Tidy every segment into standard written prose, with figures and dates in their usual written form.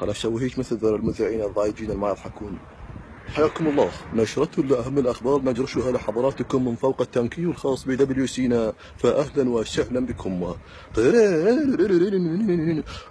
أنا أسوي هيك مثل ذول المذيعين الضايجين اللي ما يضحكون. حياكم الله، نشرة لأهم الأخبار نجرشها لحضراتكم من فوق التنكي الخاص بدبليو سينا، فأهلا وسهلا بكم.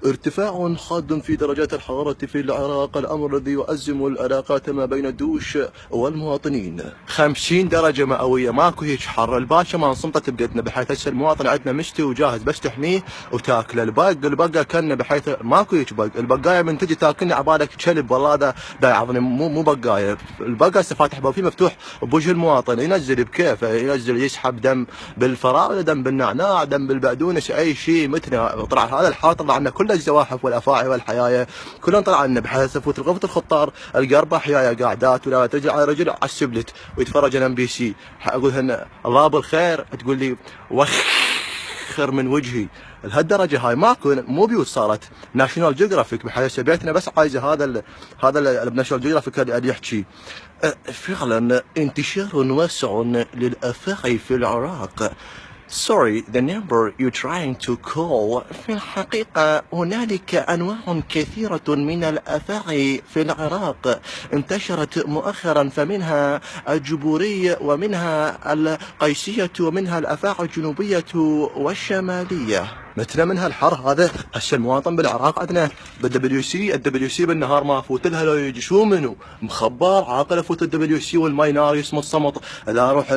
ارتفاع حاد في درجات الحرارة في العراق، الأمر الذي يؤزم العلاقات ما بين الدوش والمواطنين. 50 درجة مئوية، ماكو هيك حر. الباشا ما انصمتت بقدنا، بحيث هسه المواطن عندنا مشتي وجاهز بس تحميه وتاكله. البقى كنا بحيث ماكو هيك بق. البقايه من تجي تاكلني عبالك كلب، والله هذا دا يعضني، مو بقايه. البقى هسه فاتح باب فيه مفتوح بوجه المواطن، ينزل بكيفه، ينزل يسحب دم بالفراوله، دم بالنعناع، دم بالبقدونس، اي شيء متنا. طلع هذا الحار طلع عنا كل الزواحف والافاعي والحيايه كلهم طلع عنا، بحيث افوت غرفه الخطار القى 4 حيايه قاعدات ولا رجل على رجل على السبلت ويتفرج على MBC. اقول هن الله بالخير، تقول لي وخر من وجهي. لهالدرجه هاي ماكو، مو بيوت، صارت ناشونال جيوغرافيك، بحيث بيتنا بس عايزه هذا بناشونال جيوغرافيك اللي يحكي. فعلا انتشار واسع للافاعي في العراق. Sorry, the number you're trying to call. في الحقيقة هنالك أنواع كثيرة من الأفاعي في العراق انتشرت مؤخرا، فمنها الجبوري ومنها القيسية ومنها الأفاعي الجنوبية والشمالية. متنا منها الحر هذا. هسه المواطن بالعراق عندنا الدبليو سي بالنهار ما افوت لها لو يجي شو منو مخبر عاقل افوت الدبليو سي والماي نار يصمت صمت. اذا اروح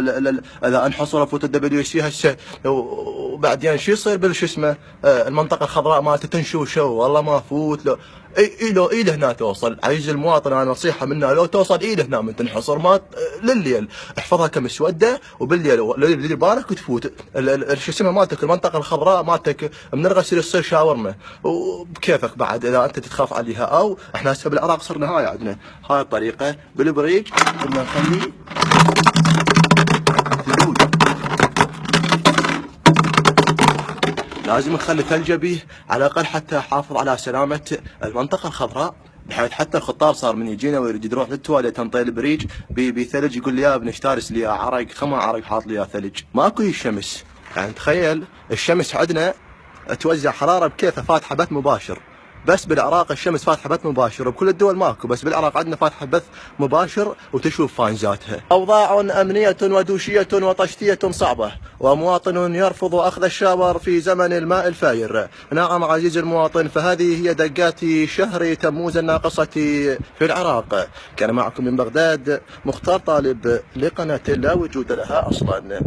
اذا انحصر افوت الدبليو سي هسه، وبعدين شو يصير بالشو اسمه المنطقه الخضراء مالته تنشوشو، والله ما افوت له. لو هنا توصل، عايز المواطن انا نصيحه منها، لو توصل هنا من تنحصر ما لليل احفظها كمسوده، وبالليل بالك وتفوت شو اسمه مالتك المنطقه الخضراء مالتك من الغسيل يصير شاورما وبكيفك بعد اذا انت تخاف عليها. او احنا هسه بالعراق صرنا هاي عندنا هاي الطريقه بالبريج، بدنا نخلي ثلوج، لازم نخلي ثلجه به على الاقل حتى يحافظ على سلامه المنطقه الخضراء، بحيث حتى الخطار صار من يجينا ويريد يروح للتواليت تنطي البريج بثلج، يقول لي يا ابن اشترس لي عرق، خما عرق حاط لي ثلج. ماكو الشمس، يعني تخيل الشمس عندنا توزع حراره بكيفها، فاتحه بث مباشر. بس بالعراق الشمس فاتحه بث مباشر، وبكل الدول ماكو، بس بالعراق عندنا فاتحه بث مباشر وتشوف فانزاتها. اوضاع امنيه ودوشيه وطشتيه صعبه، ومواطن يرفض اخذ الشاور في زمن الماء الفاير. نعم عزيزي المواطن، فهذه هي دقات شهر تموز الناقصه في العراق. كان معكم من بغداد مختار طالب لقناه لا وجود لها اصلا.